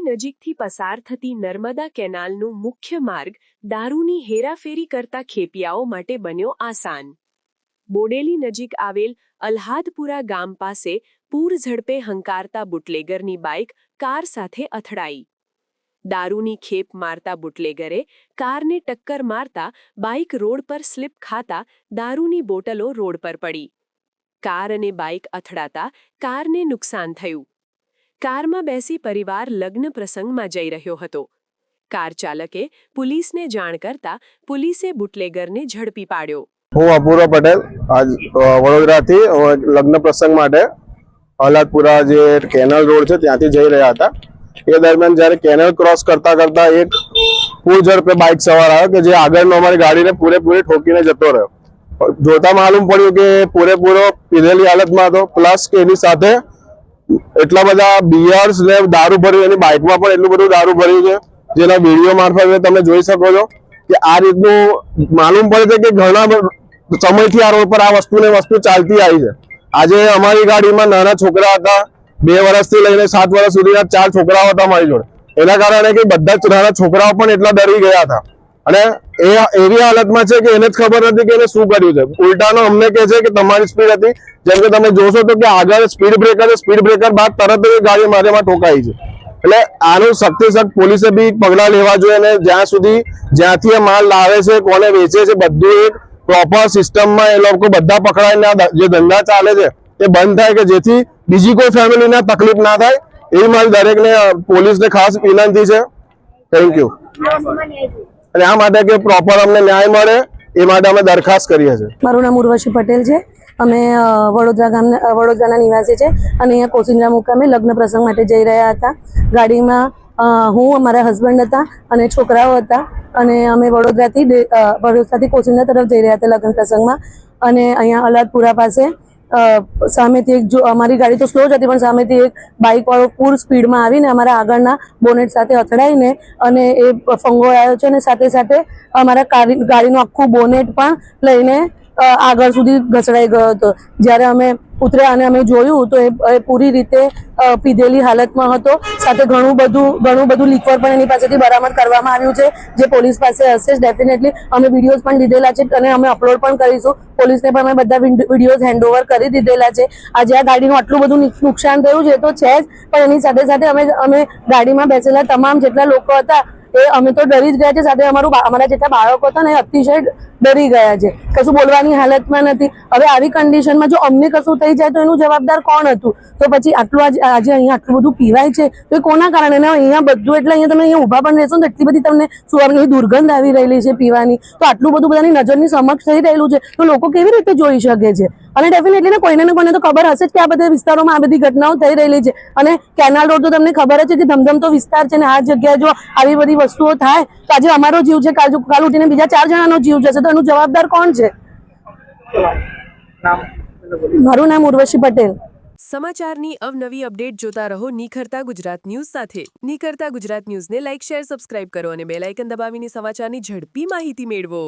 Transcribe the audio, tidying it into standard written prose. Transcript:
નજીકથી પસાર થતી નર્મદા કેનાલનું મુખ્ય માર્ગ દારૂની હેરાફેરી કરતા ખેપિયાઓ માટે બન્યો આસાન। બોડેલી નજીક આવેલ અલ્હાદપુરા ગામ પાસે પૂર ઝડપે હંકારતા બુટલેગરની બાઇક કાર સાથે અથડાઈ। દારૂની ખેપ મારતા બુટલેગરે કારને ટક્કર મારતા બાઇક રોડ પર સ્લીપ ખાતા દારૂની બોટલો રોડ પર પડી। કાર અને બાઇક અથડાતા કારને નુકસાન થયું। કારમાં બેસી પરિવાર લગ્ન પ્રસંગમાં જઈ રહ્યો હતો। કાર ચાલકે પોલીસને જાણ કરતા પોલીસે બુટલેગરને ઝડપી પાડ્યો। હું અપૂર્વ પટેલ આજ વડોદરાથી લગ્ન પ્રસંગ માટે અલ્હાદપુરા જે કેનલ રોડ છે ત્યાંથી જઈ રહ્યા હતા। એ દરમિયાન જ્યારે કેનલ ક્રોસ કરતા કરતા એક પૂર ઝડપે બાઇક સવાર આવ્યો કે જે આગળનો અમારી ગાડીને પૂરેપૂરી ઠોકીને જતો રહ્યો। જોતા માલુમ પડ્યું કે પૂરેપૂરો પીધેલી હાલતમાં હતો, પ્લસ કે એની સાથે એટલા બધા બિયર્સ ને દારૂ ભર્યું, એની બાઇકમાં પણ એટલું બધું દારૂ ભર્યું છે, જેના વિડીયો મારફતે તમે જોઈ શકો છો કે આ રીતનું માલુમ પડે છે કે ઘણા સમયથી આ રોડ પર આ વસ્તુ ચાલતી આવી છે। આજે અમારી ગાડીમાં નાના છોકરા હતા, 2 વર્ષથી લઈને 7 વર્ષ સુધીના 4 છોકરાઓ હતા મારી જોડે। એના કારણે કે બધા જ નાના છોકરાઓ પણ એટલા ડરી ગયા હતા અને એ એવી હાલતમાં છે કે એને જ ખબર નથી કે એને શું કર્યું છે। ઉલટાનો અમને કહે છે કે તમારી સ્પીડ હતી, જેમ કે તમે જોશો તો કે આગળ સ્પીડ બ્રેકર બાદ તરત જ ગાડી મારેમાં ઠોકાઈ છે। એટલે આનું સખ્ત પોલીસે બી પગલાં લેવા જોઈએ અને જ્યાં સુધી જ્યાંથી માલ લાવે છે, કોને વેચે છે, બધું એક પ્રોપર સિસ્ટમમાં એ લોકો બધા પકડાઈને જે ધંધા ચાલે છે એ બંધ થાય કે જેથી બીજી કોઈ ફેમિલીને તકલીફ ના થાય। એવી મારી દરેકને પોલીસને ખાસ વિનંતી છે। Thank you. અને આ માટે કે પ્રોપર અમને ન્યાય મળે એ માટે અમે દરખાસ્ત કરીએ છીએ। મારું નામ ઉર્વશી પટેલ છે। અમે વડોદરાના નિવાસી છે અને અહીંયા કોસિંદ્રા મુકામે લગ્ન પ્રસંગ માટે જઈ રહ્યા હતા। ગાડીમાં હું, અમારા હસબન્ડ હતા અને છોકરાઓ હતા અને અમે વડોદરાથી કોસિંદ્રા તરફ જઈ રહ્યા હતા લગ્ન પ્રસંગમાં। અને અહીંયા અલ્હાદપુરા પાસે સામેથી અમારી ગાડી તો સ્લો જ હતી, પણ સામેથી એક બાઇક વાળો ફૂલ સ્પીડમાં આવીને અમારા આગળના બોનેટ સાથે અથડાઈને અને એ ફંગોળાયો છે અને સાથે સાથે અમારા ગાડીનું આખું બોનેટ પણ લઈને આગળ સુધી ઘસડાઈ ગયો હતો। જ્યારે અમે ઉતર્યા અને અમે જોયું તો એ પૂરી રીતે પીધેલી હાલતમાં હતો, સાથે ઘણું બધું લિક્વર પણ એની પાસેથી બરામદ કરવામાં આવ્યું છે, જે પોલીસ પાસે હશે ડેફિનેટલી। અમે વિડીયોઝ પણ લીધેલા છે અને અમે અપલોડ પણ કરીશું। પોલીસને પણ અમે બધા વિડીયોઝ હેન્ડઓવર કરી દીધેલા છે। આજે આ ગાડીનું આટલું બધું નુકસાન થયું છે તો છે જ, પણ એની સાથે સાથે અમે ગાડીમાં બેસેલા તમામ જેટલા લોકો હતા એ અમે તો ડરી જ ગયા છે, સાથે અમારા જેટલા બાળકો હતા ને એ અતિશય ડરી ગયા છે, કશું બોલવાની હાલતમાં નથી। હવે આવી કન્ડિશનમાં જો અમને કશું થઈ જાય તો એનું જવાબદાર કોણ હતું? તો પછી આજે અહીંયા આટલું બધું પીવાય છે તો એ કોના કારણે? અહીંયા બધું એટલે અહીંયા તમે અહીંયા ઊભા પણ રહેશો ને એટલી બધી તમને સુવાની દુર્ગંધ આવી રહેલી છે પીવાની, તો આટલું બધું બધાની નજરની સમક્ષ થઈ રહેલું છે તો લોકો કેવી રીતે જોઈ શકે છે? અને ડેફિનેટલી ને કોઈને તો ખબર હશે જ કે આ બધા વિસ્તારોમાં આ બધી ઘટનાઓ થઈ રહેલી છે। અને કેનાલ રોડ તો તમને ખબર જ છે કે ધમધમતો વિસ્તાર છે ને આ જગ્યાએ જો આવી બધી વસ્તુઓ થાય તો આજે અમારો જીવ છે, કાલ ઉઠીને બીજા 4 જણાનો જીવ જશે, તો એનું જવાબદાર કોણ છે? મારું નામ ઉર્વશી પટેલ। સમાચારની અવનવી અપડેટ જોતા રહો નિખરતા ગુજરાત ન્યૂઝ સાથે। નિખરતા ગુજરાત ન્યૂઝને લાઇક, શેર, સબસ્ક્રાઇબ કરો અને બેલ આઇકન દબાવીને સમાચારની ઝડપી માહિતી મેળવો।